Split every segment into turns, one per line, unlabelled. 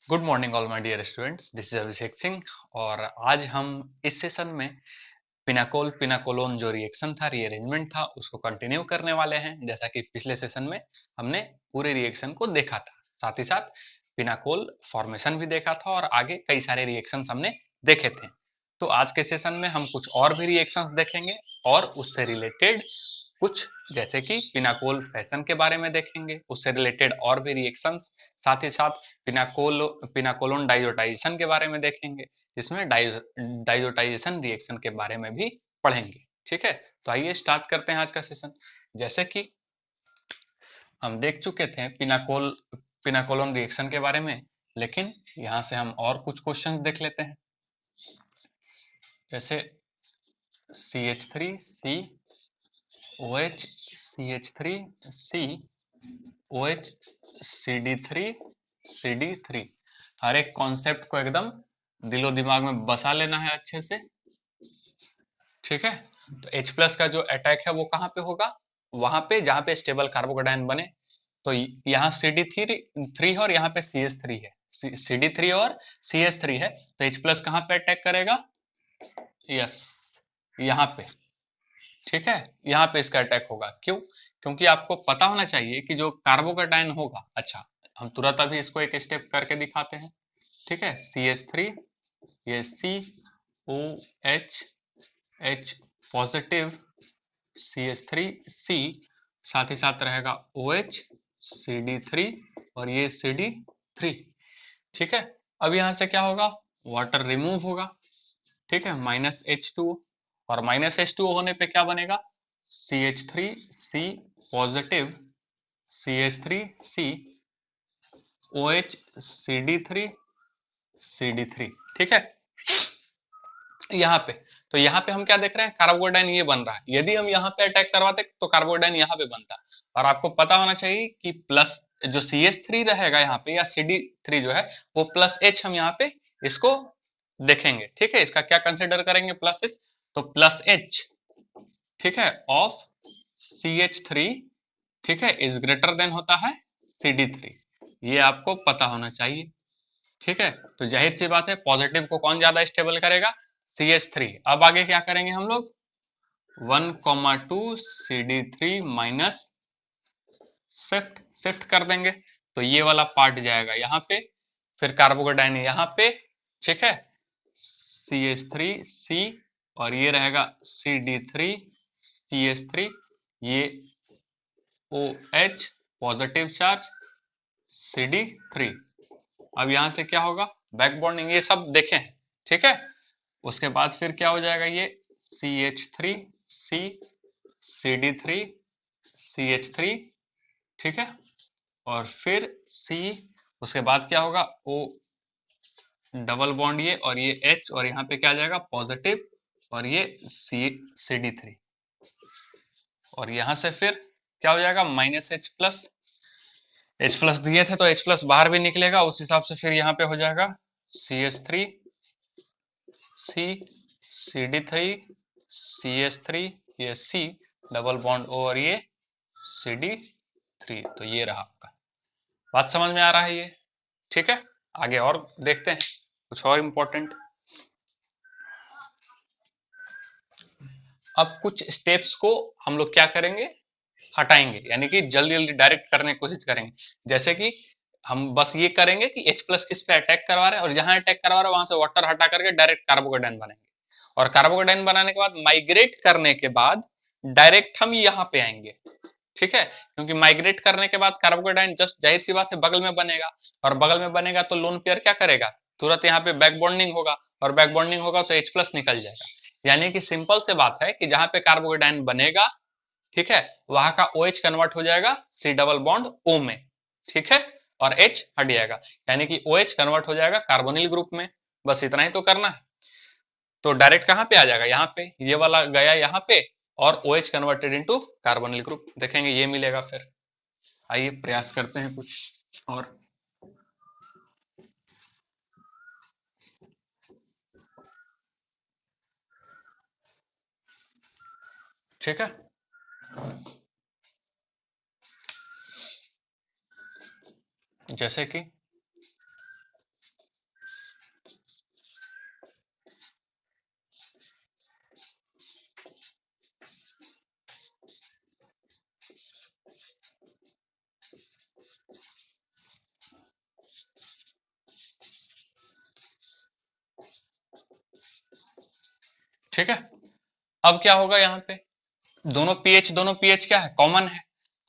Good morning all my dear students, this is Abhishek Singh. और आज हम इस सेशन में पिनाकोल पिनाकोलोन जो रिएक्शन था, रीअरेंजमेंट था, उसको कंटिन्यू करने वाले हैं। जैसा कि पिछले सेशन में हमने पूरे रिएक्शन को देखा था, साथ ही साथ पिनाकोल फॉर्मेशन भी देखा था और आगे कई सारे रिएक्शंस हमने देखे थे। तो आज के सेशन में हम कुछ और भी रिएक्शंस देखेंगे और उससे रिलेटेड कुछ, जैसे कि पिनाकोल फैशन के बारे में देखेंगे, उससे रिलेटेड और भी रिएक्शंस, साथ ही साथ पिनाकोलोन डाइजोटाइजेशन के बारे में देखेंगे, जिसमें डाइजोटाइजेशन रिएक्शन के बारे में भी पढ़ेंगे। ठीक है, तो आइए स्टार्ट करते हैं आज का सेशन। जैसे कि हम देख चुके थे पिनाकोलोन रिएक्शन के बारे में, लेकिन यहाँ से हम और कुछ क्वेश्चन देख लेते हैं। जैसे CH3C OH CH3C OH CD3 हर एक कॉन्सेप्ट को एकदम दिलो दिमाग में बसा लेना है अच्छे से। ठीक है, तो H प्लस का जो अटैक है वो कहाँ पे होगा? वहां पे जहां पे स्टेबल कार्बोकेटायन बने। तो यहाँ CD3 है और यहाँ पे CH3 है, CD3 और CH3 है, तो H प्लस कहाँ पे अटैक करेगा? यस, यहाँ पे। ठीक है, यहाँ पे इसका अटैक होगा। क्यों? क्योंकि आपको पता होना चाहिए कि जो कार्बोकेटायन होगा, अच्छा हम तुरंत अभी इसको एक स्टेप करके दिखाते हैं। ठीक है, CH3, ये COH पॉजिटिव, CH3C, साथ ही साथ रहेगा OH CD3 और ये CD3। ठीक है, अब यहाँ से क्या होगा? वाटर रिमूव होगा। ठीक है, -H2, और -H2 होने पे क्या बनेगा? CH3C positive, CH3C OH CD3 CD3। ठीक है, यहाँ पे, तो यहाँ पे हम क्या देख रहे हैं? कार्बोडाइन ये बन रहा है। यदि हम यहाँ पे अटैक करवाते तो कार्बोडाइन यहाँ पे बनता। और आपको पता होना चाहिए कि प्लस जो CH3 रहेगा यहाँ पे, या CD3 जो है वो +H, हम यहाँ पे इसको देखेंगे। ठीक है, इसका क्या कंसिडर करेंगे? +H, तो +H, ठीक है, ऑफ CH3, ठीक है, इज ग्रेटर देन होता है CD3। ये आपको पता होना चाहिए। ठीक है, तो जाहिर सी बात है पॉजिटिव को कौन ज्यादा स्टेबल करेगा? CH3। अब आगे क्या करेंगे हम लोग? 1,2 CD3 माइनस शिफ्ट शिफ्ट कर देंगे, तो ये वाला पार्ट जाएगा यहाँ पे, फिर कार्बोकेटाइन यहाँ पे। ठीक है, CH3C, और ये रहेगा CD3 CH3, ये OH पॉजिटिव चार्ज CD3। अब यहाँ से क्या होगा? बैक बॉन्डिंग, ये सब देखे हैं। ठीक है, उसके बाद फिर क्या हो जाएगा? ये CH3C CD3 CH3। ठीक है, और फिर C, उसके बाद क्या होगा? O डबल बॉन्ड ये, और ये H, और यहाँ पे क्या आ जाएगा? पॉजिटिव, और ये CD3। और यहाँ से फिर क्या हो जाएगा? -H+। H प्लस दिए थे तो H प्लस बाहर भी निकलेगा, उस हिसाब से फिर यहाँ पे हो जाएगा CH3C CD3 CH3, ये C डबल बॉन्ड O, और ये CD3। तो ये रहा आपका। बात समझ में आ रहा है ये? ठीक है, आगे और देखते हैं कुछ और इम्पोर्टेंट। अब कुछ स्टेप्स को हम लोग क्या करेंगे? हटाएंगे, यानी कि जल्दी जल्दी डायरेक्ट करने की कोशिश करेंगे। जैसे कि हम बस ये करेंगे कि H प्लस किस पे अटैक करवा रहे हैं, और जहां अटैक करवा रहे हैं वहां से वाटर हटा करके डायरेक्ट कार्बोकेटाइन बनाएंगे। और कार्बोकेटाइन बनाने के बाद, माइग्रेट करने के बाद, डायरेक्ट हम यहाँ पे आएंगे। ठीक है, क्योंकि माइग्रेट करने के बाद कार्बोकेटाइन जस्ट, जाहिर सी बात है, बगल में बनेगा, और बगल में बनेगा तो लोन पेयर क्या करेगा? तुरंत यहाँ पे बैक बॉन्डिंग होगा, और बैक बॉन्डिंग होगा तो H प्लस निकल जाएगा। यानी कि सिंपल से बात है कि जहां पे कार्बोकेटाइन बनेगा, ठीक है, वहां का OH कन्वर्ट हो जाएगा C डबल बॉन्ड O में। ठीक है, और H हट जाएगा, यानी कि OH कन्वर्ट हो जाएगा कार्बोनिल ग्रुप में। बस इतना ही तो करना है। तो डायरेक्ट कहां पे आ जाएगा? यहाँ पे, ये वाला गया यहाँ पे, और OH converted into carbonyl group, देखेंगे ये मिलेगा फिर। आइए प्रयास करते हैं कुछ और। ठीक है, जैसे कि ठीक है। अब क्या होगा यहाँ पे, दोनों पीएच क्या है, कॉमन है,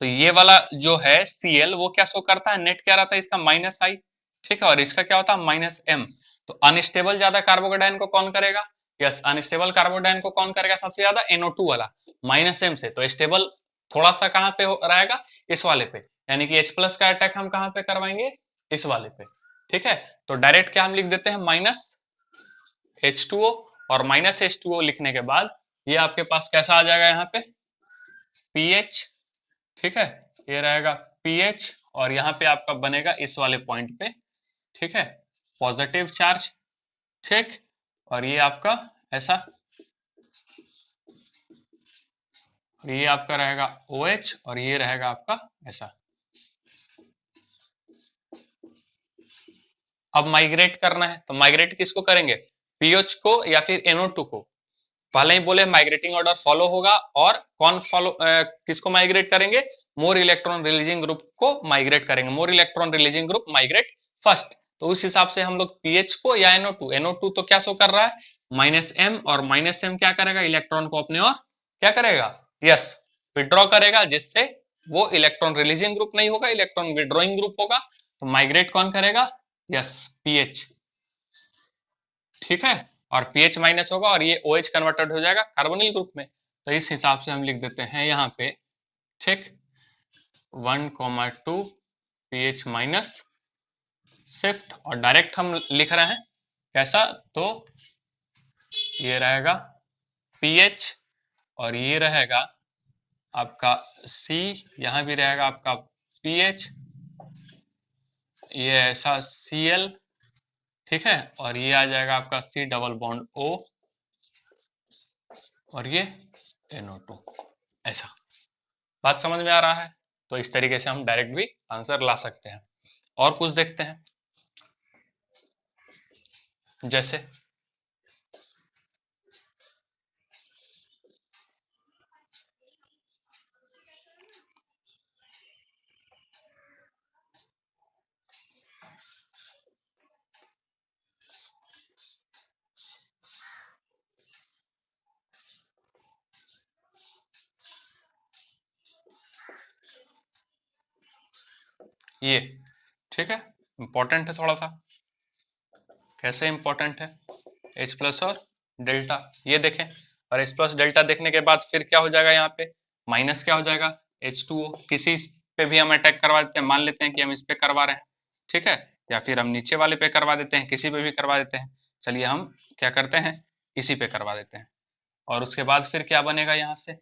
तो ये वाला जो है Cl वो क्या शो करता है, नेट क्या रहता है इसका माइनस आई, ठीक है, और इसका क्या होता है माइनस एम। तो अनस्टेबल ज्यादा कार्बोकेटाइन को कौन करेगा, यस अनस्टेबल कार्बोकेटाइन को कौन करेगा सबसे ज्यादा, NO2 वाला माइनस एम से। तो स्टेबल थोड़ा सा कहाँ पे रहेगा, इस वाले पे, यानी कि H प्लस का अटैक हम कहाँ पे करवाएंगे, इस वाले पे, ठीक है। तो डायरेक्ट क्या हम लिख देते हैं माइनस H2O, और माइनस H2O लिखने के बाद ये आपके पास कैसा आ जाएगा यहाँ पे पीएच, ठीक है, ये रहेगा पीएच, और यहाँ पे आपका बनेगा इस वाले पॉइंट पे, ठीक है, पॉजिटिव चार्ज, ठीक, और ये आपका ऐसा, और ये आपका रहेगा OH, और ये रहेगा आपका ऐसा। अब माइग्रेट करना है, तो माइग्रेट किसको करेंगे, पीएच को या फिर NO2 को। पहले ही बोले माइग्रेटिंग ऑर्डर फॉलो होगा, और कौन फॉलो किसको माइग्रेट करेंगे, मोर इलेक्ट्रॉन रिलीजिंग ग्रुप को माइग्रेट करेंगे, more electron releasing group migrate first. तो उस हिसाब से हम लोग पीएच को या NO2 तो क्या शो कर रहा है माइनस एम, और माइनस एम क्या करेगा, इलेक्ट्रॉन को अपने और क्या करेगा, यस विड्रॉ करेगा, जिससे वो इलेक्ट्रॉन रिलीजिंग ग्रुप नहीं होगा, इलेक्ट्रॉन विड्रॉइंग ग्रुप होगा। तो माइग्रेट कौन करेगा, यस पीएच, ठीक है, और पीएच माइनस होगा, और ये OH कन्वर्टेड हो जाएगा कार्बोनिल ग्रुप में। तो इस हिसाब से हम लिख देते हैं यहाँ पे, ठीक, 1,2 पीएच माइनस शिफ्ट, और डायरेक्ट हम लिख रहे हैं कैसा, तो ये रहेगा पीएच, और ये रहेगा आपका C, यहाँ भी रहेगा आपका पीएच, ये ऐसा Cl, ठीक है, और ये आ जाएगा आपका C डबल बॉन्ड O, और ये NO2, ऐसा। बात समझ में आ रहा है। तो इस तरीके से हम डायरेक्ट भी आंसर ला सकते हैं। और कुछ देखते हैं, जैसे ये, ठीक है, इंपॉर्टेंट है थोड़ा सा। कैसे इंपॉर्टेंट है, H प्लस और डेल्टा, ये देखें, और H प्लस डेल्टा देखने के बाद फिर क्या हो जाएगा, यहाँ पे माइनस क्या हो जाएगा H2O। किसी पे भी हम अटैक करवा देते हैं, मान लेते हैं कि हम इस पे करवा रहे हैं, ठीक है, या फिर हम नीचे वाले पे करवा देते हैं, किसी पे भी करवा देते हैं। चलिए हम क्या करते हैं, इसी पे करवा देते हैं, और उसके बाद फिर क्या बनेगा यहाँ से,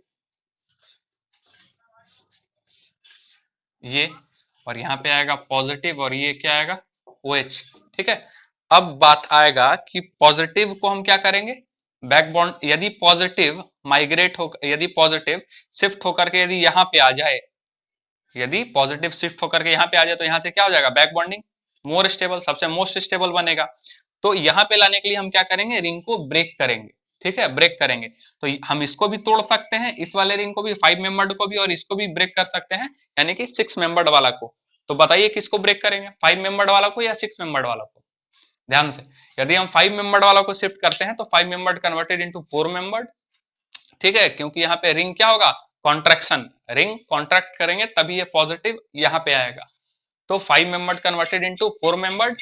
ये, और यहाँ पे आएगा पॉजिटिव, और ये क्या आएगा OH, ठीक है। अब बात आएगा कि पॉजिटिव को हम क्या करेंगे, बैक बॉन्ड, यदि पॉजिटिव माइग्रेट हो, यदि पॉजिटिव शिफ्ट होकर के यदि यहाँ पे आ जाए, यदि पॉजिटिव शिफ्ट होकर के यहाँ पे आ जाए, तो यहाँ से क्या हो जाएगा बैक बॉन्डिंग मोर स्टेबल, सबसे मोस्ट स्टेबल बनेगा। तो यहाँ पे लाने के लिए हम क्या करेंगे, रिंग को ब्रेक करेंगे, ठीक है, ब्रेक करेंगे। तो हम इसको भी तोड़ सकते हैं, इस वाले रिंग को भी, 5 मेंबर्ड को भी, और इसको भी ब्रेक कर सकते हैं, यानी कि 6 मेंबर्ड वाला को। तो बताइए किसको ब्रेक करेंगे, 5 मेंबर्ड वाला को या 6 मेंबर्ड वाला को। ध्यान से, यदि हम 5 मेंबर्ड वाला को शिफ्ट करते हैं, तो 5 मेंबर्ड कन्वर्टेड इनटू 4 मेंबर्ड, ठीक है, क्योंकि यहाँ पे रिंग क्या होगा, कॉन्ट्रैक्शन, रिंग कॉन्ट्रैक्ट करेंगे तभी ये पॉजिटिव यहाँ पे आएगा। तो 5 मेंबर्ड कन्वर्टेड इनटू 4 मेंबर्ड,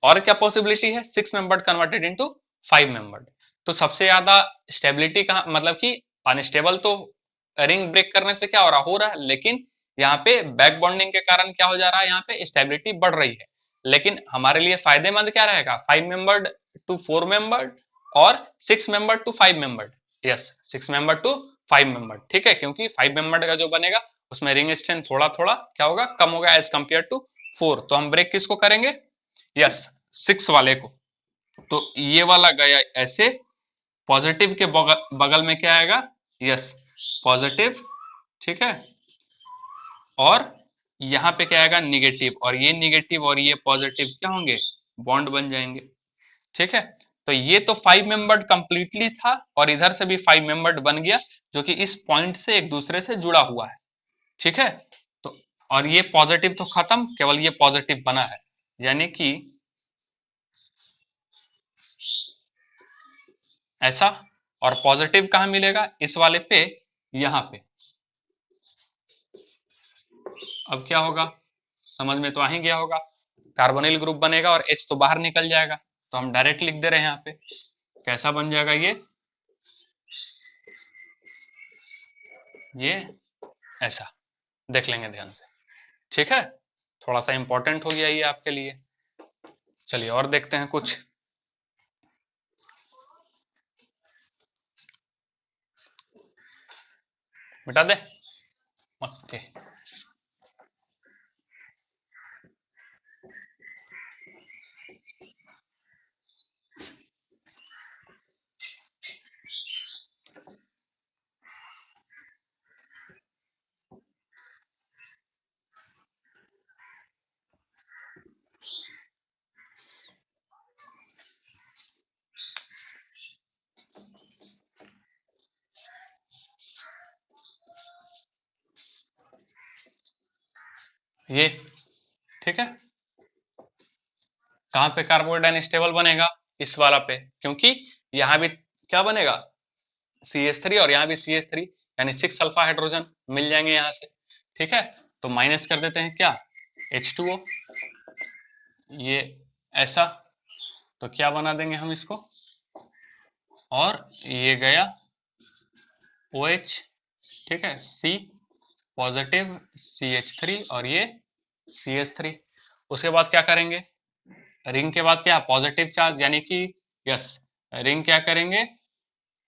और क्या पॉसिबिलिटी है, 6 मेंबर्ड कन्वर्टेड इनटू 5 मेंबर्ड। तो सबसे ज्यादा स्टेबिलिटी कहाँ, मतलब कि अनस्टेबल तो रिंग ब्रेक करने से क्या हो रहा है, लेकिन यहाँ पे बैक बॉन्डिंग के कारण क्या हो जा रहा है, यहाँ पे स्टेबिलिटी बढ़ रही है। लेकिन हमारे लिए फायदेमंद क्या रहेगा, 5 मेंबर्ड टू 4 मेंबर्ड, और 6 membered to 5 membered, yes 6 membered to 5 membered, ठीक है, क्योंकि 5 मेंबर्ड का जो बनेगा उसमें रिंग स्ट्रेंथ थोड़ा थोड़ा क्या होगा, कम होगा एज कंपेयर टू 4। तो हम ब्रेक किसको करेंगे, यस 6 वाले को। तो ये वाला गया ऐसे, पॉजिटिव के बगल में क्या आएगा, यस पॉजिटिव, ठीक है, और यहाँ पे क्या आएगा निगेटिव, और ये निगेटिव और ये पॉजिटिव क्या होंगे, बॉन्ड बन जाएंगे, ठीक है। तो ये तो 5 मेंबर्ड कंप्लीटली था, और इधर से भी 5 मेंबर्ड बन गया, जो कि इस पॉइंट से एक दूसरे से जुड़ा हुआ है, ठीक है। तो और ये पॉजिटिव तो खत्म, केवल ये पॉजिटिव बना है, यानी कि ऐसा, और पॉजिटिव कहाँ मिलेगा, इस वाले पे, यहाँ पे। अब क्या होगा, समझ में तो आ ही गया होगा, कार्बोनिल ग्रुप बनेगा और H तो बाहर निकल जाएगा, तो हम डायरेक्ट लिख दे रहे हैं यहाँ पे। कैसा बन जाएगा ये ऐसा, देख लेंगे ध्यान से, ठीक है। थोड़ा सा इंपॉर्टेंट हो गया ये आपके लिए। चलिए और देखते हैं कुछ। मिटा दे, ओके। ये ठीक है, कहाँ पे कार्बोडाइन स्टेबल बनेगा, इस वाला पे, क्योंकि यहाँ भी क्या बनेगा, CH3, और यहाँ भी CH3, यानी 6 अल्फा हाइड्रोजन मिल जाएंगे यहाँ से, ठीक है। तो माइनस कर देते हैं क्या, H2O, ये ऐसा, तो क्या बना देंगे हम इसको, और ये गया OH, ठीक है, C पॉजिटिव, CH3, और ये CH3। उसके बाद क्या करेंगे, रिंग के बाद क्या, पॉजिटिव चार्ज, यानी कि यस, रिंग क्या करेंगे,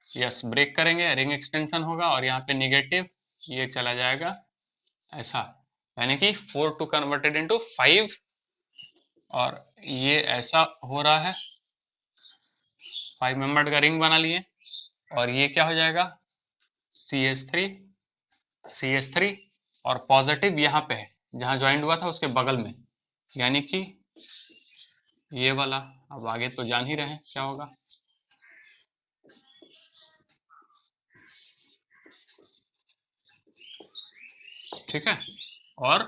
यस ब्रेक करेंगे, रिंग एक्सटेंशन होगा, और यहाँ पे निगेटिव, ये चला जाएगा ऐसा, यानी कि 4 टू कन्वर्टेड इनटू 5, और ये ऐसा हो रहा है, 5 मेंबर्ड का रिंग बना लिए, और ये क्या हो जाएगा, CH3, CH3, और पॉजिटिव यहाँ पे है, जहां ज्वाइंट हुआ था उसके बगल में, यानी कि ये वाला। अब आगे तो जान ही रहे हैं क्या होगा, ठीक है, और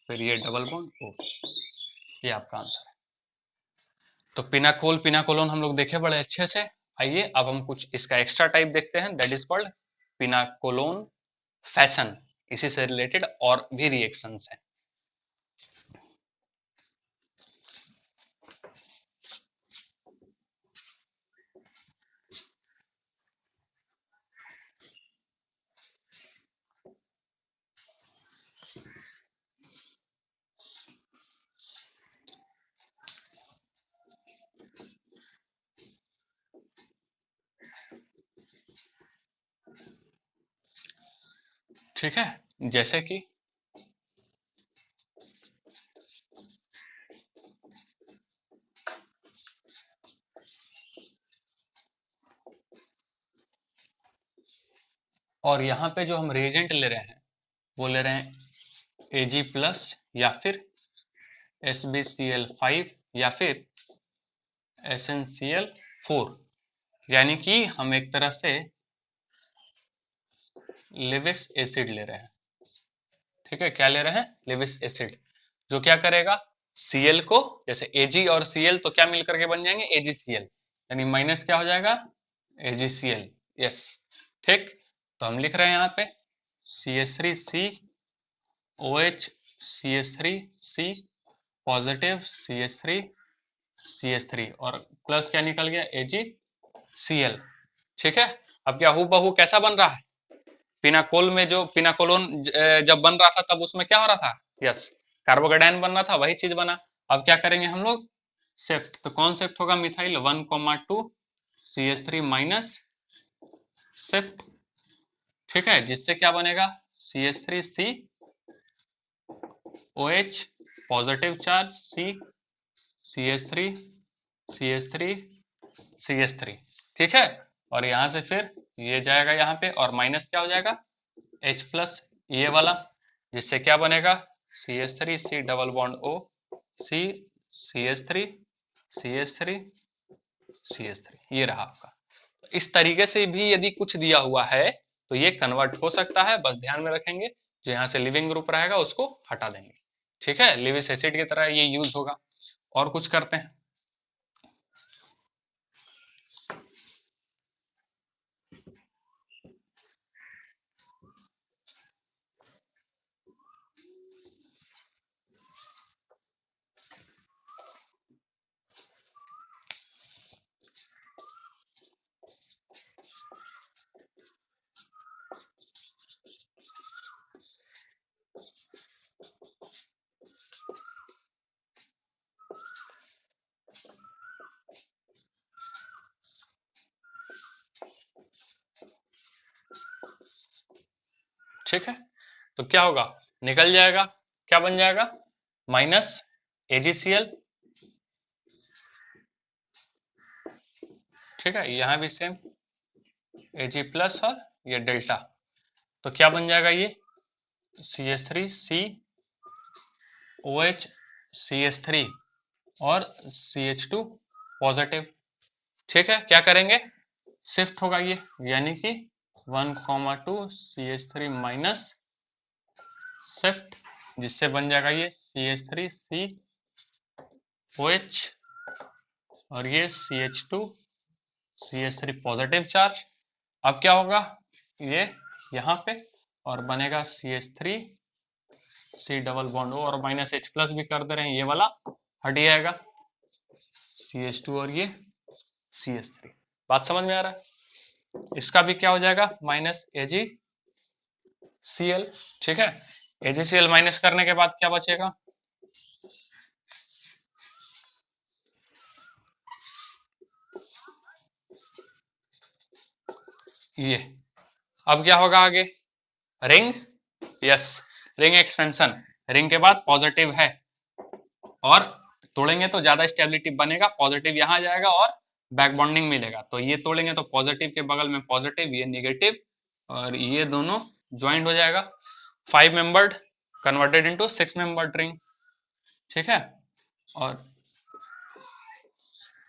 फिर ये डबल बॉन्ड O, ये आपका आंसर है। तो पिनाकोलोन हम लोग देखे बड़े अच्छे से। आइए अब हम कुछ इसका एक्स्ट्रा टाइप देखते हैं, दैट इज कॉल्ड पिनाकोलोन फैशन। इसी से रिलेटेड और भी रिएक्शंस हैं। ठीक है, जैसे कि और यहाँ पे जो हम रिएजेंट ले रहे हैं वो ले रहे हैं Ag प्लस, या फिर SbCl5, या फिर SnCl4, यानी कि हम एक तरह से लेविस एसिड ले रहे हैं। ठीक है, क्या ले रहे हैं, लेविस एसिड, जो क्या करेगा, Cl को, जैसे Ag और Cl तो क्या मिलकर के बन जाएंगे, AgCl, यानी माइनस क्या हो जाएगा, AgCl, यस, ठीक। तो हम लिख रहे हैं यहाँ पे CH3C OH, CH3C positive, CH3 और प्लस क्या निकल गया, AgCl, ठीक है। अब क्या हूबहू कैसा बन रहा है, पिनाकोल में जो पिनाकोलोन जब बन रहा था तब उसमें क्या हो रहा था, यस कार्बोकेटायन बन रहा था, वही चीज बना। अब क्या करेंगे हम लोग, शिफ्ट, तो कौन शिफ्ट होगा, मिथाइल 1,2 CH3 माइनस शिफ्ट, ठीक है, जिससे क्या बनेगा, CH3C OH positive charge, C CH3 CH3 CH3, ठीक है। और यहां से फिर ये जाएगा यहाँ पे, और माइनस क्या हो जाएगा, H प्लस, ये वाला, जिससे क्या बनेगा, CH3C double bond O, C CH3 CH3 CH3, ये रहा आपका। इस तरीके से भी यदि कुछ दिया हुआ है तो ये कन्वर्ट हो सकता है, बस ध्यान में रखेंगे, जो यहाँ से लिविंग ग्रुप रहेगा उसको हटा देंगे, ठीक है, लिविस एसिड की तरह ये यूज होगा। और कुछ करते हैं, ठीक है, तो क्या होगा, निकल जाएगा, क्या बन जाएगा, माइनस AgCl। ठीक है, यहां भी सेम Ag प्लस और ये डेल्टा, तो क्या बन जाएगा ये CH3 OH CH3 और CH2 पॉजिटिव। ठीक है, क्या करेंगे, शिफ्ट होगा ये, यानी कि 1,2 CH3 माइनस शिफ्ट, जिससे बन जाएगा ये CH3 COH और ये CH2 CH3 पॉजिटिव चार्ज। अब क्या होगा, ये यहाँ पे और बनेगा CH3 C double bond O और माइनस H प्लस भी कर दे रहे हैं, ये वाला हट जाएगा CH2 और ये CH3। बात समझ में आ रहा है, इसका भी क्या हो जाएगा, माइनस AgCl। ठीक है, AgCl माइनस करने के बाद क्या बचेगा, ये। अब क्या होगा आगे, ring, yes, ring expansion, ring के बाद पॉजिटिव है और तोड़ेंगे तो ज्यादा स्टेबिलिटी बनेगा, पॉजिटिव यहाँ जाएगा और बैक बॉन्डिंग मिलेगा, तो ये तोड़ेंगे तो पॉजिटिव के बगल में पॉजिटिव, ये निगेटिव और ये दोनों ज्वाइंट हो जाएगा, 5 membered converted into 6 membered ring. ठीक है, और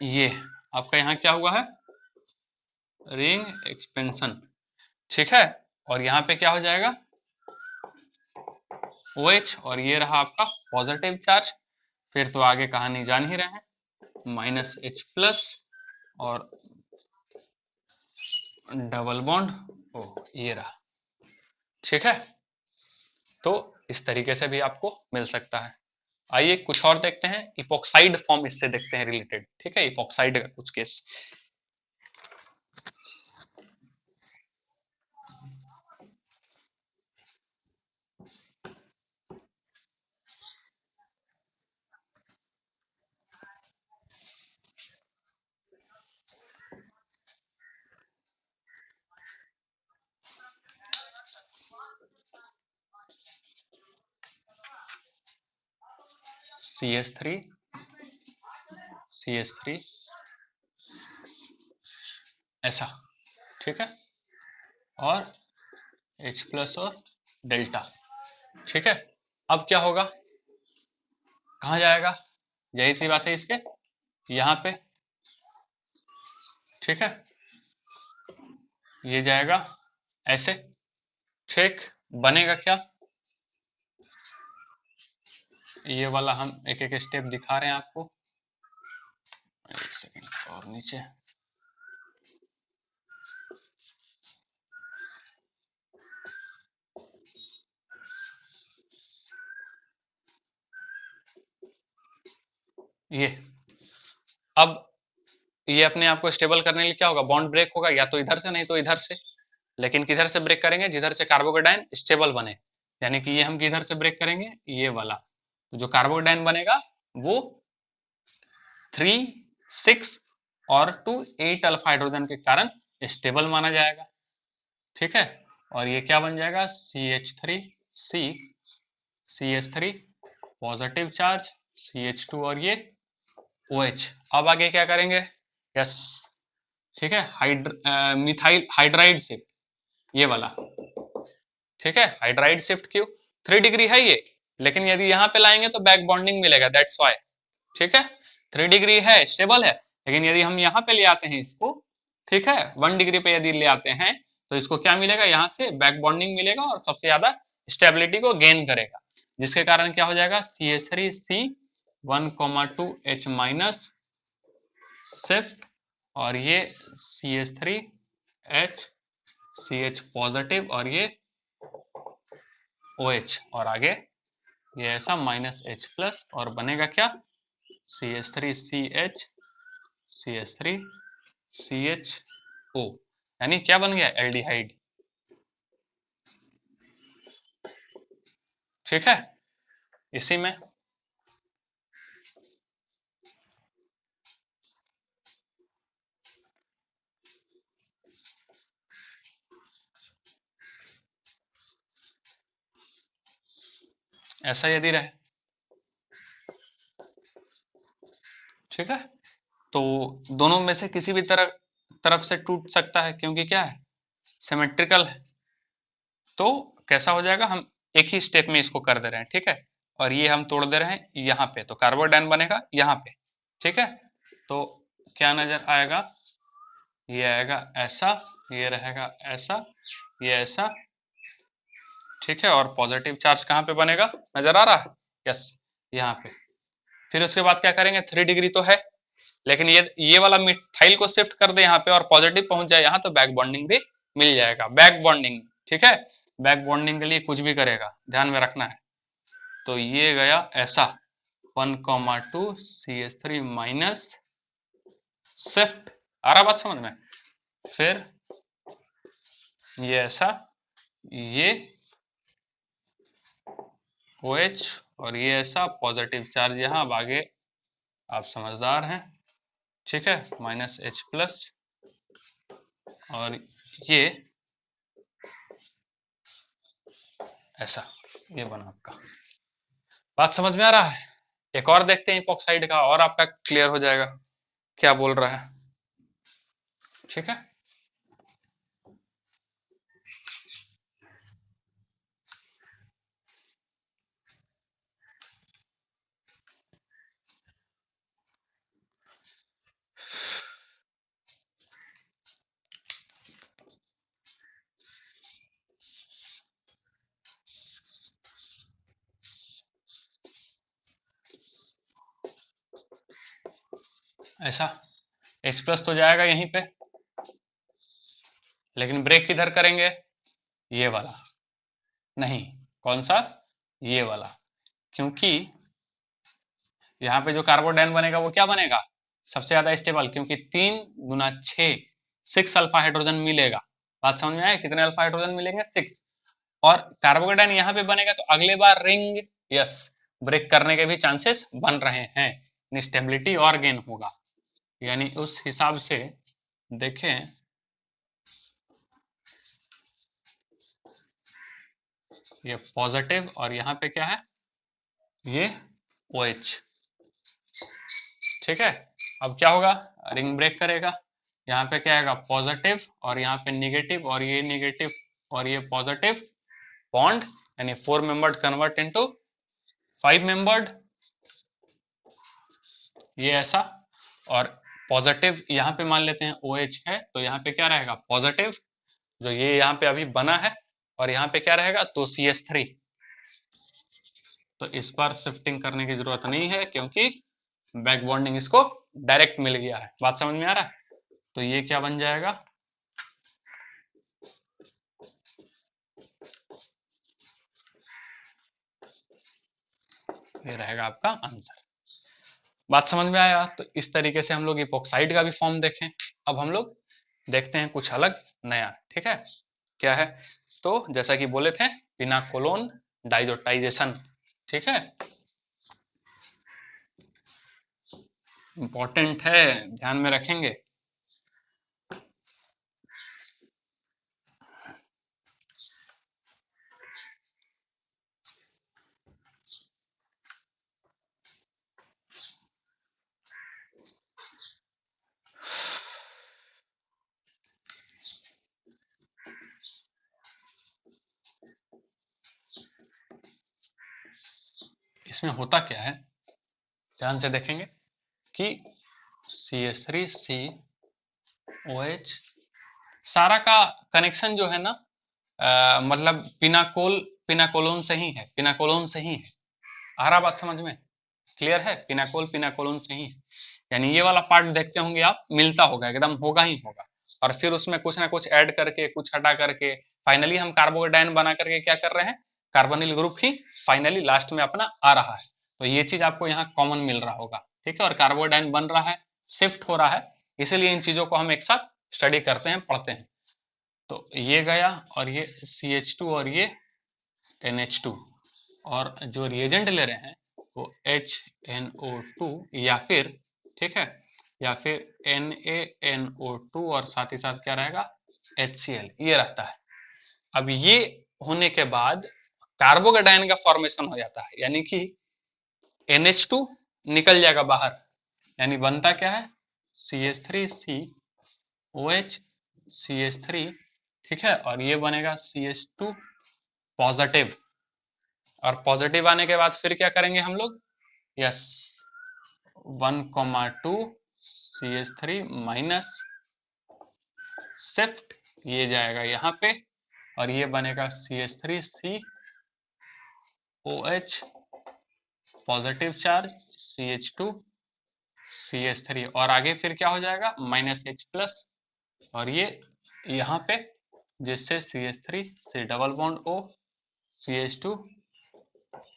ये आपका यहाँ क्या हुआ है, रिंग एक्सपेंशन। ठीक है, और यहाँ पे क्या हो जाएगा OH और ये रहा आपका पॉजिटिव चार्ज, फिर तो आगे कहानी जान ही रहे हैं, माइनस H प्लस और डबल बॉन्ड ओ, ये रहा। ठीक है, तो इस तरीके से भी आपको मिल सकता है। आइए कुछ और देखते हैं, इपोक्साइड फॉर्म इससे देखते हैं रिलेटेड। ठीक है, इपोक्साइड का कुछ केस। CH3 CH3 ऐसा, ठीक है, और H प्लस और डेल्टा। ठीक है, अब क्या होगा, कहाँ जाएगा, यही सी बात है इसके यहाँ पे। ठीक है, ये जाएगा ऐसे। ठीक, बनेगा क्या, ये वाला हम एक एक स्टेप दिखा रहे हैं आपको, एक सेकंड और नीचे। ये अब ये अपने आप को स्टेबल करने के लिए क्या होगा, बॉन्ड ब्रेक होगा, या तो इधर से नहीं तो इधर से, लेकिन किधर से ब्रेक करेंगे, जिधर से कार्बोकेटाइन स्टेबल बने, यानी कि ये हम किधर से ब्रेक करेंगे, ये वाला, तो जो कार्बोकेटाइन बनेगा वो 3, 6 और 2, 8 अल्फा हाइड्रोजन के कारण स्टेबल माना जाएगा। ठीक है, और ये क्या बन जाएगा, CH3 CH3 positive charge, CH2 और ये OH। अब आगे क्या करेंगे, यस, ठीक है, मिथाइल हाइड्राइड शिफ्ट, ये वाला। ठीक है, हाइड्राइड शिफ्ट क्यों, 3 डिग्री है ये, लेकिन यदि यहाँ पे लाएंगे तो बैक बॉन्डिंग मिलेगा, दैट्स वाई। ठीक है, 3 डिग्री है, स्टेबल है, लेकिन यदि हम यहाँ पे ले आते हैं इसको, ठीक है, 1 डिग्री पे यदि ले आते हैं तो इसको क्या मिलेगा, यहाँ से बैक बॉन्डिंग मिलेगा और सबसे ज्यादा स्टेबिलिटी को गेन करेगा, जिसके कारण क्या हो जाएगा, CH3 1,2H माइनस शिफ्ट और ये CH3H CH पॉजिटिव और ये OH और आगे ये ऐसा माइनस H प्लस और बनेगा क्या, CH3CH CH3CHO, यानी क्या बन गया, एल्डिहाइड। ठीक है, इसी में ऐसा यदि रहे, ठीक है, तो दोनों में से किसी भी तरफ से टूट सकता है, क्योंकि क्या है, सिमेट्रिकल है। तो कैसा हो जाएगा, हम एक ही स्टेप में इसको कर दे रहे हैं, ठीक है, और ये हम तोड़ दे रहे हैं यहाँ पे, तो कार्बोडाइन बनेगा यहाँ पे, ठीक है। तो क्या नजर आएगा, ये आएगा ऐसा, ये रहेगा ऐसा, ये ऐसा, ठीक है, और पॉजिटिव चार्ज कहाँ पे बनेगा, नजर आ रहा है, यस, यहाँ पे। फिर उसके बाद क्या करेंगे, 3 डिग्री तो है, लेकिन ये वाला मिथाइल को शिफ्ट कर दे यहाँ पे और पॉजिटिव पहुंच जाए यहाँ, तो बैक बॉन्डिंग भी मिल जाएगा, बैक बॉन्डिंग, ठीक है। बैक बॉन्डिंग के लिए कुछ भी करेगा, ध्यान में रखना है। तो ये गया ऐसा 1,2 CH3 माइनस, शिफ्ट, आ रहा बात समझ में। फिर ये ऐसा, ये OH, और ये ऐसा पॉजिटिव चार्ज यहाँ, अब आगे आप समझदार हैं, ठीक है, -H+, और ये ऐसा, ये बना आपका। बात समझ में आ रहा है। एक और देखते हैं इपॉक्साइड का, और आपका क्लियर हो जाएगा क्या बोल रहा है, ठीक है। ऐसा H+ तो जाएगा यहीं पे, लेकिन ब्रेक किधर करेंगे, ये वाला नहीं, कौन सा, ये वाला, क्योंकि यहाँ पे जो कार्बोडाइन बनेगा वो क्या बनेगा, सबसे ज्यादा स्टेबल, क्योंकि 3 × 6 6 अल्फा हाइड्रोजन मिलेगा। बात समझ में आया, कितने अल्फा हाइड्रोजन मिलेंगे, 6, और कार्बोडाइन यहाँ पे बनेगा तो अगले बार रिंग, यस, ब्रेक करने के भी चांसेस बन रहे हैं, स्टेबिलिटी और गेन होगा। यानी उस हिसाब से देखें, ये पॉजिटिव, और यहाँ पे क्या है, ये OH, ठीक है। अब क्या होगा, रिंग ब्रेक करेगा, यहाँ पे क्या आएगा, पॉजिटिव, और यहाँ पे निगेटिव, और ये निगेटिव, और ये पॉजिटिव बॉन्ड, यानी 4 मेंबर्ड कन्वर्ट इनटू 5 मेंबर्ड, ये ऐसा। और पॉजिटिव यहाँ पे मान लेते हैं OH है, तो यहाँ पे क्या रहेगा, पॉजिटिव, जो ये यहाँ पे अभी बना है, और यहाँ पे क्या रहेगा, तो CH3। तो इस पर शिफ्टिंग करने की जरूरत नहीं है, क्योंकि बैक बॉन्डिंग इसको डायरेक्ट मिल गया है। बात समझ में आ रहा है। तो ये क्या बन जाएगा, ये रहेगा आपका आंसर। बात समझ में आया। तो इस तरीके से हम लोग इपॉक्साइड का भी फॉर्म देखें। अब हम लोग देखते हैं कुछ अलग नया, ठीक है, क्या है। तो जैसा कि बोले थे, पिनाकोलोन डाइजोटाइजेशन, ठीक है, इंपॉर्टेंट है, ध्यान में रखेंगे। इसमें होता क्या है, ध्यान से देखेंगे कि CH3COH सारा का कनेक्शन जो है ना, मतलब पिनाकोलोन से ही है, पिनाकोलोन से ही है। आ रहा बात समझ में, क्लियर है, पिनाकोलोन से ही है। यानी ये वाला पार्ट देखते होंगे आप, मिलता होगा, एकदम होगा ही होगा, और फिर उसमें कुछ ना कुछ ऐड करके, कुछ हटा करके, फाइनली हम कार्बोडाइन बना करके क्या कर रहे हैं, कार्बोनिल ग्रुप ही फाइनली लास्ट में अपना आ रहा है। तो ये चीज आपको यहाँ कॉमन मिल रहा होगा, ठीक है, और कार्बोडाइन बन रहा है, शिफ्ट हो रहा है, इसीलिए इन चीजों को हम एक साथ स्टडी करते हैं, पढ़ते हैं। तो ये गया, और ये CH2, और ये NH2, और जो रिएजेंट ले रहे हैं वो HNO2, या फिर, ठीक है, या फिर NaNO2, और साथ ही साथ क्या रहेगा, HCl, ये रहता है। अब ये होने के बाद कार्बोकेटायन का फॉर्मेशन हो जाता है, यानी कि NH2 निकल जाएगा बाहर, यानी बनता क्या है CH3COH CH3, ठीक है, और ये बनेगा CH2 पॉजिटिव, और पॉजिटिव आने के बाद फिर क्या करेंगे हम लोग, यस 1,2 CH3 माइनस, शिफ्ट ये जाएगा यहाँ पे, और ये बनेगा CH3COH positive charge CH2 CH3, और आगे फिर क्या हो जाएगा -H प्लस, और ये यहाँ पे जिससे CH3 से double bond O CH2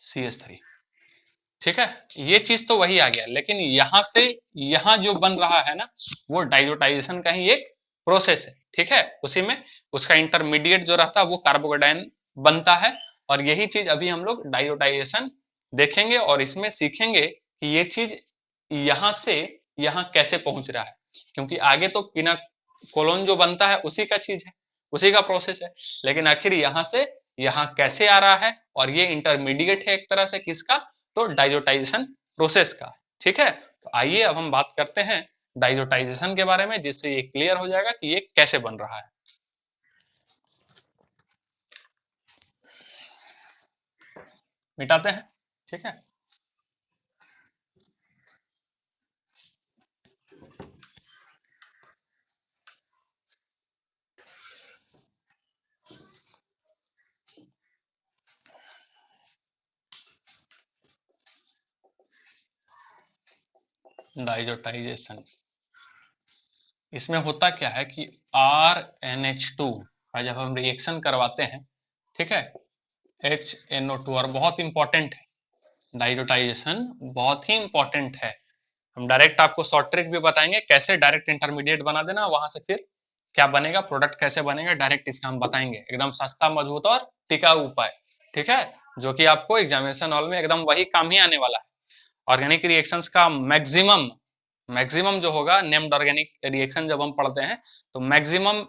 CH3, ठीक है, ये चीज तो वही आ गया, लेकिन यहां से यहां जो बन रहा है ना वो डाइजोटाइजेशन का ही एक प्रोसेस है, ठीक है, उसी में उसका इंटरमीडिएट जो रहता है वो कार्बोकेटायन बनता है, और यही चीज अभी हम लोग डाइजोटाइजेशन देखेंगे, और इसमें सीखेंगे कि ये चीज यहां से यहां कैसे पहुंच रहा है, क्योंकि आगे तो पिना कोलोन जो बनता है उसी का चीज है, उसी का प्रोसेस है, लेकिन आखिर यहां से यहां कैसे आ रहा है, और ये इंटरमीडिएट है एक तरह से किसका, तो डाइजोटाइजेशन प्रोसेस का, ठीक है। तो आइए अब हम बात करते हैं डाइजोटाइजेशन के बारे में, जिससे ये क्लियर हो जाएगा कि ये कैसे बन रहा है। मिटाते हैं, ठीक है। डाइजोटाइजेशन, इसमें होता क्या है कि RNH2 का जब हम रिएक्शन करवाते हैं, ठीक है, HNO2, और बहुत इंपॉर्टेंट है डाइजोटाइजेशन, बहुत ही इंपॉर्टेंट है। हम डायरेक्ट आपको शॉर्ट ट्रिक भी बताएंगे कैसे डायरेक्ट इंटरमीडिएट बना देना, वहां से फिर क्या बनेगा, प्रोडक्ट कैसे बनेगा, डायरेक्ट इसका हम बताएंगे, एकदम सस्ता मजबूत और टिकाऊ उपाय, ठीक है, जो कि आपको एग्जामिनेशन हॉल में एकदम वही काम ही आने वाला है। ऑर्गेनिक रिएक्शंस का मैक्सिमम जो होगा, नेम्ड ऑर्गेनिक रिएक्शन जब हम पढ़ते हैं तो मैक्सिमम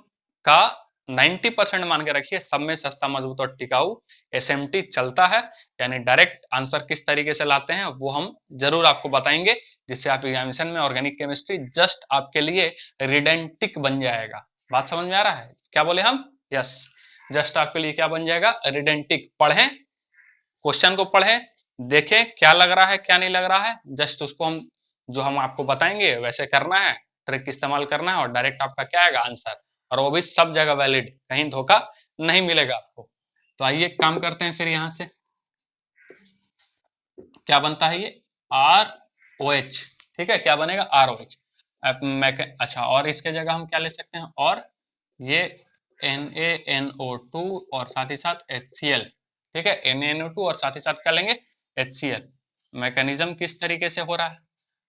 का 90% मान के रखिए, सब में सस्ता मजबूत और टिकाऊ SMT चलता है, यानी डायरेक्ट आंसर किस तरीके से लाते हैं वो हम जरूर आपको बताएंगे, जिससे आप एग्जामिनेशन में ऑर्गेनिक केमिस्ट्री जस्ट आपके लिए रिडेंटिक बन जाएगा। बात समझ में आ रहा है, क्या बोले हम, यस, जस्ट आपके लिए क्या बन जाएगा, रिडेंटिक। पढ़ें, क्वेश्चन को पढ़ें, देखें क्या लग रहा है क्या नहीं लग रहा है, जस्ट उसको हम जो हम आपको बताएंगे वैसे करना है, ट्रिक इस्तेमाल करना है, और डायरेक्ट आपका क्या आएगा आंसर, और वो भी सब जगह वैलिड, कहीं धोखा नहीं मिलेगा आपको। तो आइए काम करते हैं फिर यहाँ से, क्या बनता है ये ROH, ठीक है, क्या बनेगा ROH। अच्छा, और इसके जगह हम क्या ले सकते हैं, और ये NaNO2 और साथ ही साथ HCl, ठीक है, NaNO2 और साथ ही साथ क्या लेंगे HCl। मैकेनिज्म किस तरीके से हो रहा है,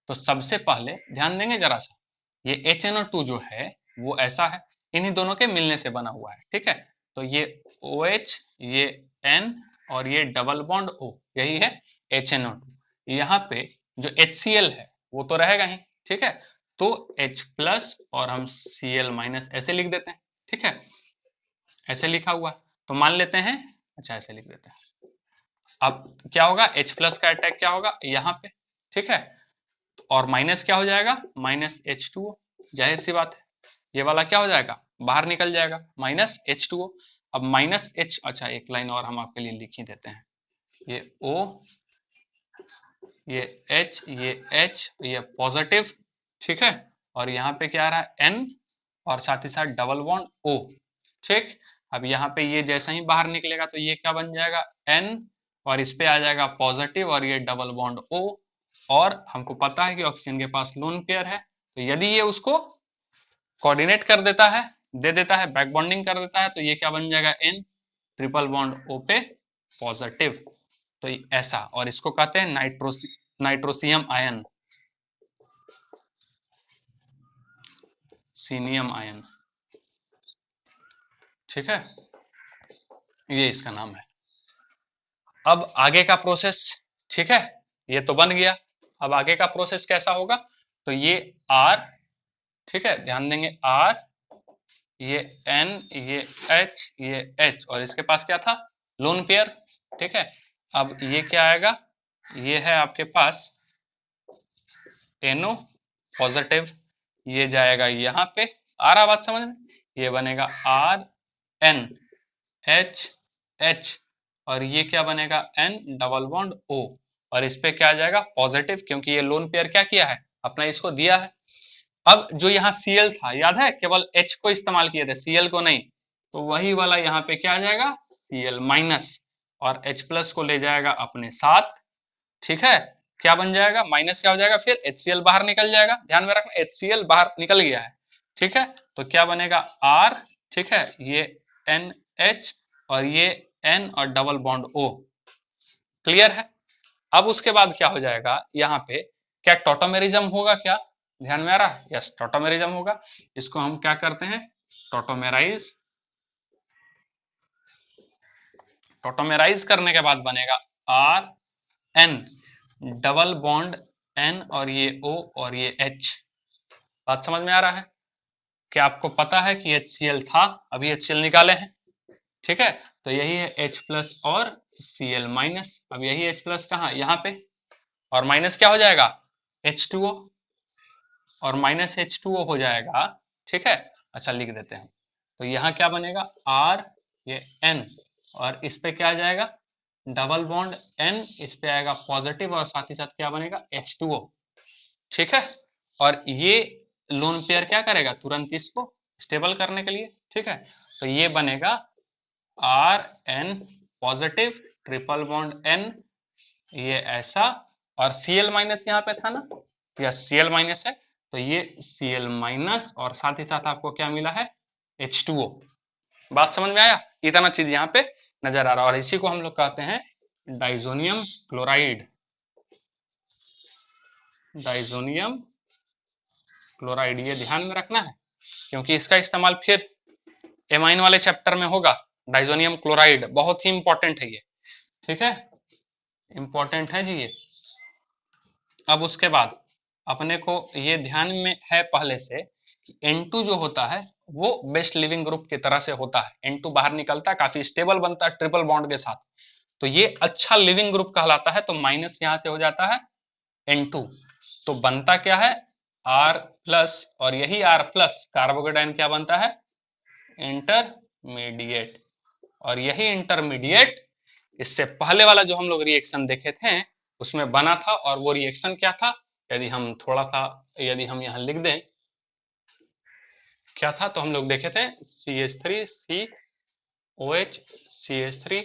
तो सबसे पहले ध्यान देंगे जरा सा, ये HNO2 जो है वो ऐसा है, इन्हीं दोनों के मिलने से बना हुआ है, ठीक है, तो ये OH, ये N, और ये डबल बॉन्ड O, यही है HNO2। यहाँ पे जो HCl है वो तो रहेगा ही, ठीक है, तो H प्लस और हम Cl माइनस ऐसे लिख देते हैं, ठीक है, ऐसे लिखा हुआ, तो मान लेते हैं, अच्छा ऐसे लिख देते हैं। अब क्या होगा, H प्लस का अटैक क्या होगा यहाँ पे, ठीक है, और माइनस क्या हो जाएगा, -H2O, जाहिर सी बात है, ये वाला क्या हो जाएगा, बाहर निकल जाएगा, -H2O। अब -H, अच्छा एक लाइन और हम आपके लिए लिख ही देते हैं, ये O, ये H, ये H, ये पॉजिटिव, ठीक है, और यहाँ पे क्या आ रहा है N, और साथ ही साथ डबल बॉन्ड O, ठीक। अब यहाँ पे ये जैसा ही बाहर निकलेगा तो ये क्या बन जाएगा N, और इस पे आ जाएगा पॉजिटिव, और ये डबल बॉन्ड O, और हमको पता है कि ऑक्सीजन के पास लोन पेयर है, तो यदि ये उसको कोऑर्डिनेट कर देता है, दे देता है, बैक बॉन्डिंग कर देता है, तो ये क्या बन जाएगा N ट्रिपल बॉन्ड O पे पॉजिटिव, तो ऐसा, और इसको कहते हैं नाइट्रोसियम आयन, सीनियम आयन, ठीक है, ये इसका नाम है। अब आगे का प्रोसेस, ठीक है, ये तो बन गया, अब आगे का प्रोसेस कैसा होगा, तो ये R, ठीक है, ध्यान देंगे R, ये N, ये H, ये H, और इसके पास क्या था लोन पेयर, ठीक है। अब ये क्या आएगा, ये है आपके पास NO पॉजिटिव, ये जाएगा यहाँ पे, आ रहा बात समझ में, ये बनेगा RNH, और ये क्या बनेगा N डबल बॉन्ड O, और इस पे क्या आ जाएगा पॉजिटिव, क्योंकि ये लोन पेयर क्या किया है अपना, इसको दिया है। अब जो यहाँ Cl था, याद है केवल H को इस्तेमाल किए थे, Cl को नहीं, तो वही वाला यहाँ पे क्या आ जाएगा Cl माइनस, और H प्लस को ले जाएगा अपने साथ, ठीक है। क्या बन जाएगा, माइनस क्या हो जाएगा, फिर HCl बाहर निकल जाएगा, ध्यान में रखना HCl बाहर निकल गया है, ठीक है। तो क्या बनेगा R, ठीक है, ये NH और ये N और डबल बॉन्ड O, क्लियर है। अब उसके बाद क्या हो जाएगा, यहाँ पे क्या टॉटोमेरिज्म होगा क्या, ध्यान में आ रहा है, यस टॉटोमेरिज्म होगा। इसको हम क्या करते हैं, टॉटोमेराइज, टॉटोमेराइज करने के बाद बनेगा RN डबल बॉन्ड N और ये O और ये H, बात समझ में आ रहा है। क्या आपको पता है कि HCl था, अभी HCl निकाले हैं, ठीक है। तो यही है H प्लस और Cl माइनस, अब यही H प्लस कहाँ, यहाँ पे, और माइनस क्या हो जाएगा H2O, और माइनस H2O हो जाएगा, ठीक है। अच्छा लिख देते हैं, तो यहाँ क्या बनेगा R, ये N, और इस पे क्या आ जाएगा डबल बॉन्ड N, इस पे आएगा पॉजिटिव, और साथ ही साथ क्या बनेगा H2O, ठीक है। और ये लोन पेयर क्या करेगा, तुरंत इसको स्टेबल करने के लिए, ठीक है। तो ये बनेगा RN positive triple bond N, ये ऐसा, और Cl माइनस यहाँ पे था ना, यस Cl माइनस है, तो ये Cl माइनस, और साथ ही साथ आपको क्या मिला है H2O, बात समझ में आया, इतना चीज यहाँ पे नजर आ रहा है, और इसी को हम लोग कहते हैं डाइजोनियम क्लोराइड, डाइजोनियम क्लोराइड, ये ध्यान में रखना है, क्योंकि इसका इस्तेमाल फिर एमाइन वाले चैप्टर में होगा। डाइजोनियम क्लोराइड बहुत ही इंपॉर्टेंट है ये, ठीक है, इंपॉर्टेंट है जी ये। अब उसके बाद अपने को ये ध्यान में है पहले से कि N2 जो होता है वो बेस्ट लिविंग ग्रुप की तरह से होता है, N2 बाहर निकलता है, काफी स्टेबल बनता है ट्रिपल बॉन्ड के साथ, तो ये अच्छा लिविंग ग्रुप कहलाता है। तो माइनस यहाँ से हो जाता है N2, तो बनता क्या है R प्लस, और यही R प्लस कार्बोकेटाइन क्या बनता है इंटरमीडिएट, और यही इंटरमीडिएट इससे पहले वाला जो हम लोग रिएक्शन देखे थे उसमें बना था, और वो रिएक्शन क्या था, यदि हम थोड़ा सा, यदि हम यहाँ लिख दें क्या था, तो हम लोग देखे थे CH3 COH CH3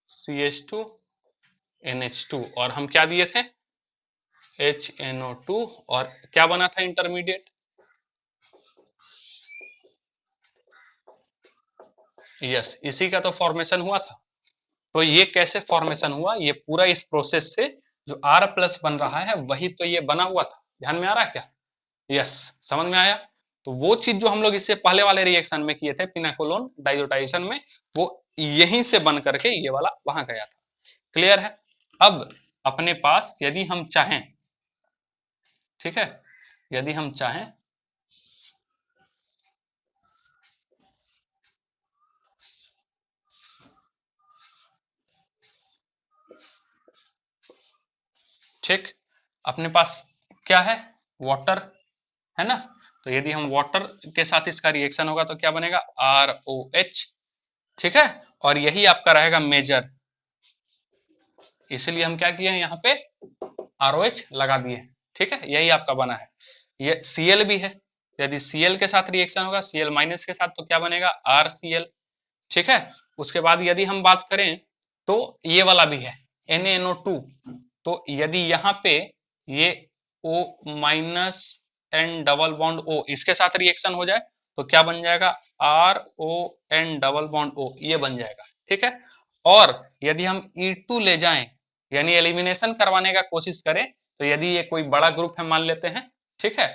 CH2 NH2, और हम क्या दिए थे HNO2, और क्या बना था इंटरमीडिएट, यस इसी का तो फॉर्मेशन हुआ था। तो ये कैसे फॉर्मेशन हुआ, ये पूरा इस प्रोसेस से जो R प्लस बन रहा है वही तो ये बना हुआ था, ध्यान में आ रहा है क्या, यस समझ में आया। तो वो चीज जो हम लोग इससे पहले वाले रिएक्शन में किए थे पिनाकोलोन डाइजोटाइजेशन में, वो यहीं से बन करके ये वाला वहां गया था, क्लियर है। अब अपने पास यदि हम चाहें, ठीक है, यदि हम चाहें ठीक, अपने पास क्या है वाटर है ना, तो यदि हम वाटर के साथ इसका रिएक्शन होगा तो क्या बनेगा ROH, ठीक है, और यही आपका रहेगा मेजर, इसलिए हम क्या किए हैं यहाँ पे ROH लगा दिए, ठीक है, यही आपका बना है। ये Cl भी है, यदि Cl के साथ रिएक्शन होगा Cl माइनस के साथ तो क्या बनेगा RCl, ठीक है। उसके बाद यदि हम बात करें तो ये वाला भी है NaNO2, तो यदि यहाँ पे ये O minus N double bond O इसके साथ रिएक्शन हो जाए तो क्या बन जाएगा RON डबल बॉन्ड O, ये बन जाएगा, ठीक है। और यदि हम E2 ले जाएं, यानी एलिमिनेशन करवाने का कोशिश करें, तो यदि ये कोई बड़ा ग्रुप है मान लेते हैं, ठीक है,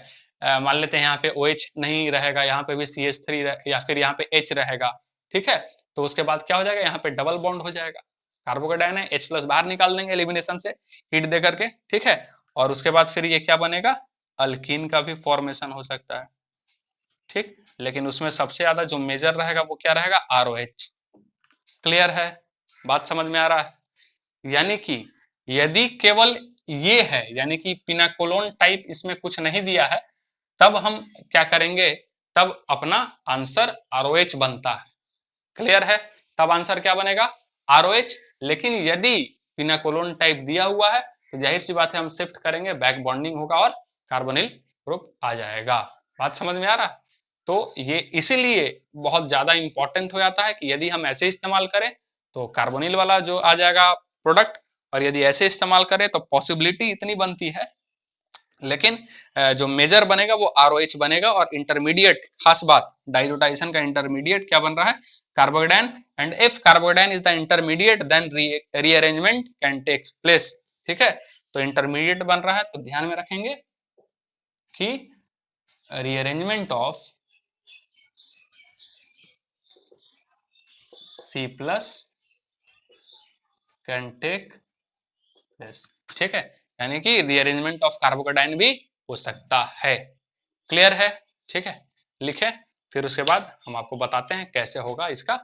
मान लेते हैं यहाँ पे OH नहीं रहेगा, यहाँ पे भी CH3 या फिर यहाँ पे H रहेगा, ठीक है, तो उसके बाद क्या हो जाएगा यहाँ पे डबल बॉन्ड हो जाएगा, कार्बोकेटाइन है H प्लस बाहर निकाल देंगे एलिमिनेशन से हीट दे करके, ठीक है, और उसके बाद फिर ये क्या बनेगा अल्कीन का भी फॉर्मेशन हो सकता है, ठीक, लेकिन उसमें सबसे ज्यादा जो मेजर रहेगा वो क्या रहेगा ROH, क्लियर है, बात समझ में आ रहा है। यानी कि यदि केवल ये है, यानी कि पिनाकोलोन टाइप इसमें कुछ नहीं दिया है, तब हम क्या करेंगे, तब अपना आंसर आरओएच बनता है। क्लियर है? तब आंसर क्या बनेगा, आरओएच। लेकिन यदि पिनाकोलोन टाइप दिया हुआ है तो जाहिर सी बात है हम शिफ्ट करेंगे, बैक बॉन्डिंग होगा और कार्बोनिल ग्रुप आ जाएगा। बात समझ में आ रहा? तो ये इसीलिए बहुत ज्यादा इंपॉर्टेंट हो जाता है कि यदि हम ऐसे इस्तेमाल करें तो कार्बोनिल वाला जो आ जाएगा प्रोडक्ट, और यदि ऐसे इस्तेमाल करें तो पॉसिबिलिटी इतनी बनती है, लेकिन जो मेजर बनेगा वो आरओएच बनेगा। और इंटरमीडिएट, खास बात, डाइजोटाइसन का इंटरमीडिएट क्या बन रहा है, कार्बोगैन। एंड इफ कार्बोगैन is the intermediate then rearrangement can take place. ठीक है, तो इंटरमीडिएट बन रहा है तो ध्यान में रखेंगे कि rearrangement of C plus can take place. ठीक है, यानी कि रीअरेंजमेंट ऑफ कार्बोकेटाइन भी हो सकता है। क्लियर है? ठीक है, लिखे, फिर उसके बाद हम आपको बताते हैं कैसे होगा, इसका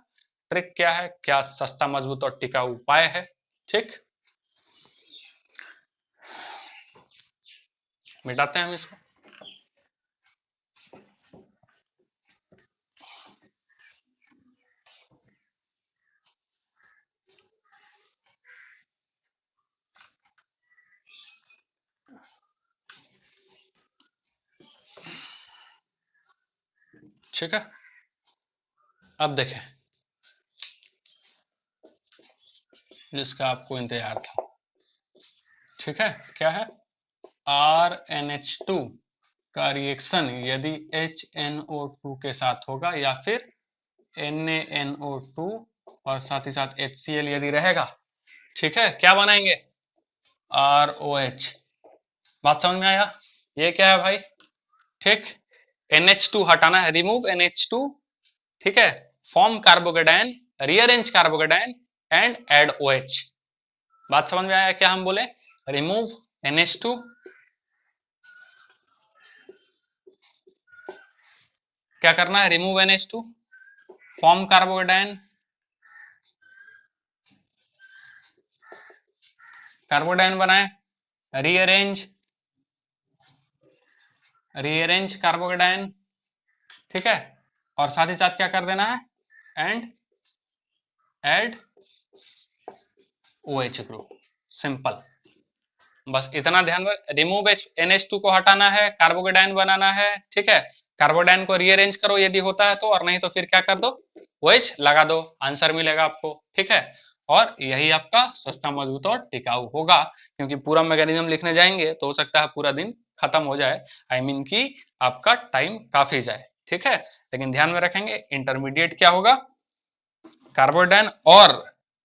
ट्रिक क्या है, क्या सस्ता मजबूत और टिकाऊ उपाय है। ठीक, मिटाते हैं हम इसको। ठीक है, अब देखें जिसका आपको इंतजार था। ठीक है, क्या है, RnH2 का रिएक्शन यदि HNO2 के साथ होगा या फिर NaNO2 और साथ ही साथ HCl यदि रहेगा, ठीक है, क्या बनाएंगे, ROH। बात समझ में आया? ये क्या है भाई, ठीक, NH2 हटाना है, रिमूव NH2, ठीक है, form carbocation, rearrange carbocation and add OH। बात समझ में आया? क्या हम बोले, रिमूव NH2, क्या करना है, remove NH2, form carbocation, carbocation बनाए, रीअरेंज, रीअरेंज कार्बोकेटाइन, ठीक है, और साथ ही साथ क्या कर देना है, and add OH group. Simple, बस इतना ध्यान में, रिमूव NH2 को हटाना है, कार्बोकेटाइन बनाना है, ठीक है, कार्बोकेटाइन को रीअरेंज करो यदि होता है तो, और नहीं तो फिर क्या कर दो, OH लगा दो, आंसर मिलेगा आपको। ठीक है, और यही आपका सस्ता मजबूत और टिकाऊ होगा, क्योंकि पूरा मैकेनिज्म लिखने जाएंगे तो हो सकता है पूरा दिन खत्म हो जाए, आई मीन कि आपका टाइम काफी जाए। ठीक है, लेकिन ध्यान में रखेंगे इंटरमीडिएट क्या होगा, कार्बोकेटाइन, और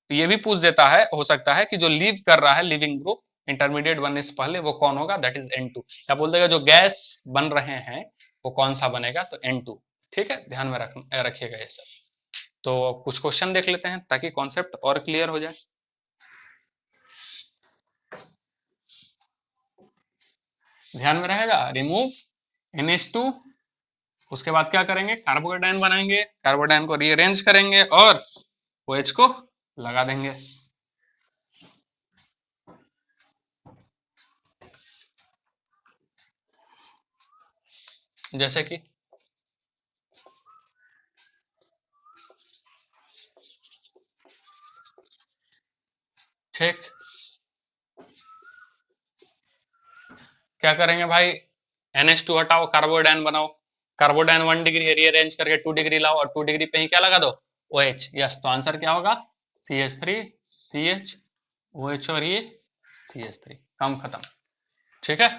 ये भी पूछ देता है, हो सकता है कि जो लीव कर रहा है लिविंग ग्रुप इंटरमीडिएट बनने से पहले वो कौन होगा, दैट इज N2, या बोल देगा जो गैस बन रहे हैं वो कौन सा बनेगा, तो N2। ठीक है, ध्यान में रखिएगा ये सब। तो कुछ क्वेश्चन देख लेते हैं ताकि कॉन्सेप्ट और क्लियर हो जाए। ध्यान में रहेगा, रिमूव NH2, उसके बाद क्या करेंगे, कार्बोकेटाइन बनाएंगे, कार्बोकेटाइन को रीअरेंज करेंगे और OH को लगा देंगे। जैसे कि ठीक, क्या करेंगे भाई, NH2 हटाओ, कार्बोडाइन बनाओ, कार्बोडाइन 1 डिग्री रीअरेंज करके 2 डिग्री लाओ और 2 डिग्री पे ही क्या लगा दो, OH। यस, तो आंसर क्या होगा, CH3 CH OH और ये CH3, काम खत्म। ठीक है,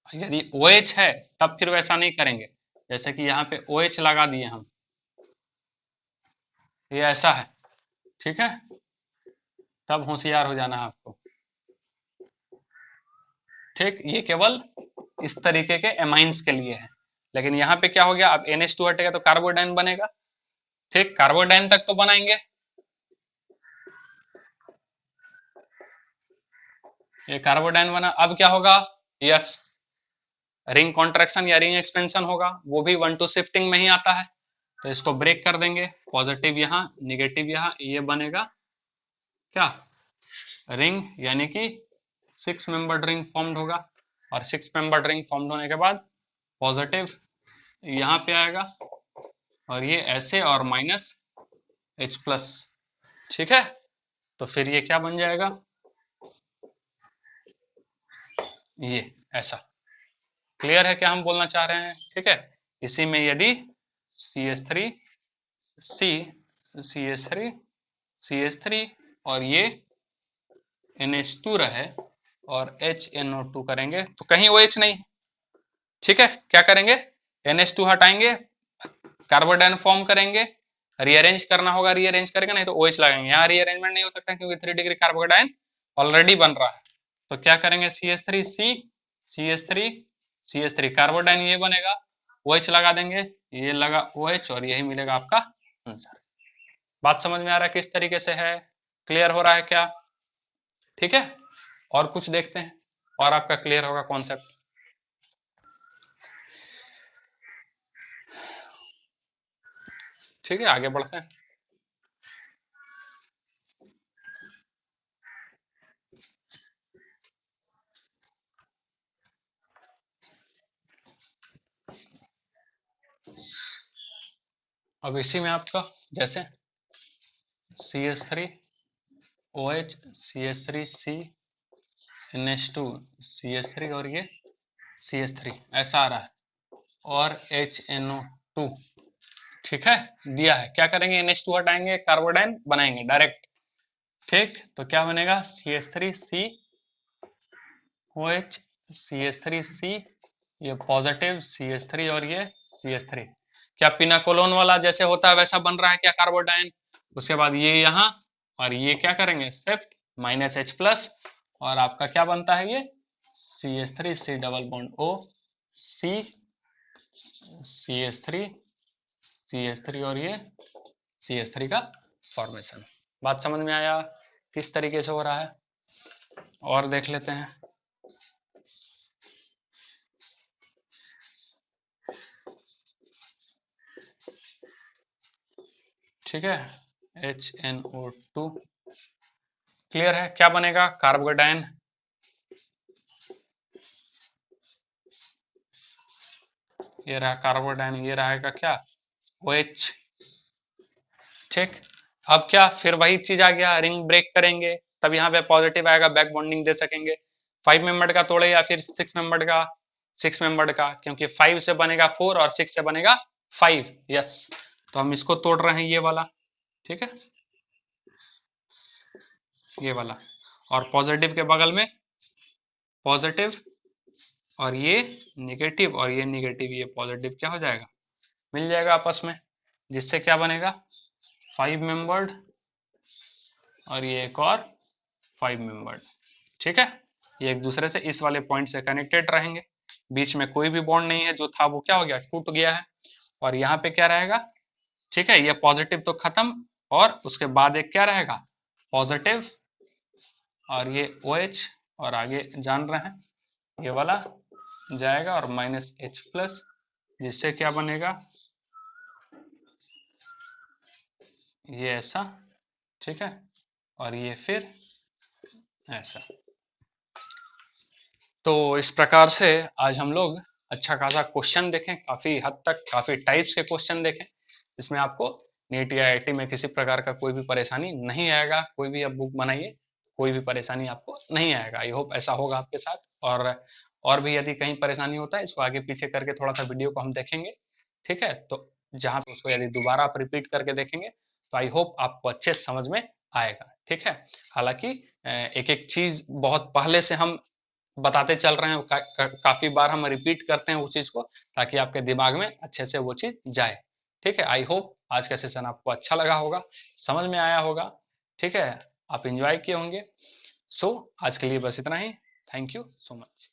यदि OH है तब फिर वैसा नहीं करेंगे, जैसे कि यहाँ पे OH लगा दिए हम, ये ऐसा है, ठीक है, तब होशियार हो जाना है आपको। ठीक, ये केवल इस तरीके के एमाइंस के लिए है, लेकिन यहाँ पे क्या हो गया, अब NH2 हटेगा तो कार्बोडाइन बनेगा। ठीक, कार्बोडाइन तक तो बनाएंगे, ये कार्बोडाइन बना, अब क्या होगा, यस, रिंग कॉन्ट्रैक्शन या रिंग एक्सपेंशन होगा, वो भी 1-2 शिफ्टिंग में ही आता है। तो इसको ब्रेक कर देंगे, पॉजिटिव यहाँ निगेटिव यहाँ, ये बनेगा क्या, रिंग, यानी कि 6 मेंबर्ड रिंग फॉर्म्ड होगा। और 6 मेंबर्ड रिंग फॉर्म्ड होने के बाद पॉजिटिव यहाँ पे आएगा और ये ऐसे और माइनस H प्लस, ठीक है। तो फिर ये क्या बन जाएगा, ये ऐसा। क्लियर है क्या हम बोलना चाह रहे हैं, ठीक है। इसी में यदि CH3 C CH3 CH3 और ये NH2 रहे और HNO2 करेंगे तो कहीं OH नहीं, ठीक है। क्या करेंगे, NH2 हटाएंगे, कार्बोडाइन फॉर्म करेंगे, रीअरेंज करना होगा, रीअरेंज करेंगे, नहीं तो OH लगाएंगे। यहाँ रीअरेंजमेंट नहीं हो सकता क्योंकि 3 डिग्री कार्बोडाइन ऑलरेडी बन रहा है। तो क्या करेंगे, CH3C CH3 कार्बोडाइन ये बनेगा, OH लगा देंगे, ये लगा OH और यही मिलेगा आपका आंसर। बात समझ में आ रहा है किस तरीके से है, क्लियर हो रहा है क्या, ठीक है। और कुछ देखते हैं और आपका क्लियर होगा कॉन्सेप्ट। ठीक है, आगे बढ़ते हैं। अब इसी में आपका जैसे CH3 OH CH3C NH2 CH3 और ये CH3 ऐसा आ रहा है और HNO2, ठीक है, दिया है। क्या करेंगे, NH2 हटाएंगे, कार्बोडाइन बनाएंगे डायरेक्ट, ठीक। तो क्या बनेगा, CH3C OH CH3C, ये पॉजिटिव CH3 और ये CH3। क्या पिनाकोलोन वाला जैसे होता है वैसा बन रहा है क्या कार्बोडाइन। उसके बाद ये यहाँ और ये क्या करेंगे, शिफ्ट माइनस H प्लस, और आपका क्या बनता है ये CH3C double bond O C CH3 CH3 और ये CH3 का फॉर्मेशन। बात समझ में आया किस तरीके से हो रहा है, और देख लेते हैं। ठीक है, HNO2 क्लियर है। क्या बनेगा, कार्बोडाइन, ये रहा कार्बोडाइन, ये रहेगा क्या OH, ठीक। अब क्या, फिर वही चीज आ गया, रिंग ब्रेक करेंगे तब यहाँ पे पॉजिटिव आएगा, बैक बॉन्डिंग दे सकेंगे। 5 मेंबर का तोड़े या फिर 6 मेंबर का, 6 मेंबर का, क्योंकि 5 से बनेगा 4 और 6 से बनेगा 5, यस। तो हम इसको तोड़ रहे हैं, ये वाला, ठीक है, ये वाला। और पॉजिटिव के बगल में पॉजिटिव और ये निगेटिव और ये निगेटिव, ये पॉजिटिव क्या हो जाएगा, मिल जाएगा आपस में, जिससे क्या बनेगा 5 मेंबर्ड और ये एक और 5 मेंबर्ड, ठीक है। ये एक दूसरे से इस वाले पॉइंट से कनेक्टेड रहेंगे, बीच में कोई भी बॉन्ड नहीं है, जो था वो क्या हो गया, टूट गया है। और यहाँ पे क्या रहेगा, ठीक है, ये पॉजिटिव तो खत्म, और उसके बाद एक क्या रहेगा, पॉजिटिव और ये OH, और आगे जान रहे हैं ये वाला जाएगा और माइनस H प्लस, जिससे क्या बनेगा, ये ऐसा, ठीक है, और ये फिर ऐसा। तो इस प्रकार से आज हम लोग अच्छा खासा क्वेश्चन देखें, काफी हद तक काफी टाइप्स के क्वेश्चन देखें, इसमें आपको नीट या IIT में किसी प्रकार का कोई भी परेशानी नहीं आएगा। कोई भी आप बुक बनाइए, कोई भी परेशानी आपको नहीं आएगा। आई होप ऐसा होगा आपके साथ। और भी यदि कहीं परेशानी होता है, इसको आगे पीछे करके थोड़ा सा वीडियो को हम देखेंगे, ठीक है। तो जहां पे उसको यदि दोबारा आप रिपीट करके देखेंगे तो आई होप आपको अच्छे से समझ में आएगा, ठीक है। हालांकि एक एक चीज बहुत पहले से हम बताते चल रहे हैं, काफी बार हम रिपीट करते हैं उस चीज को, ताकि आपके दिमाग में अच्छे से वो चीज जाए, ठीक है। आई होप आज का सेशन आपको अच्छा लगा होगा, समझ में आया होगा, ठीक है, आप एंजॉय किए होंगे। सो आज के लिए बस इतना ही। Thank you so much.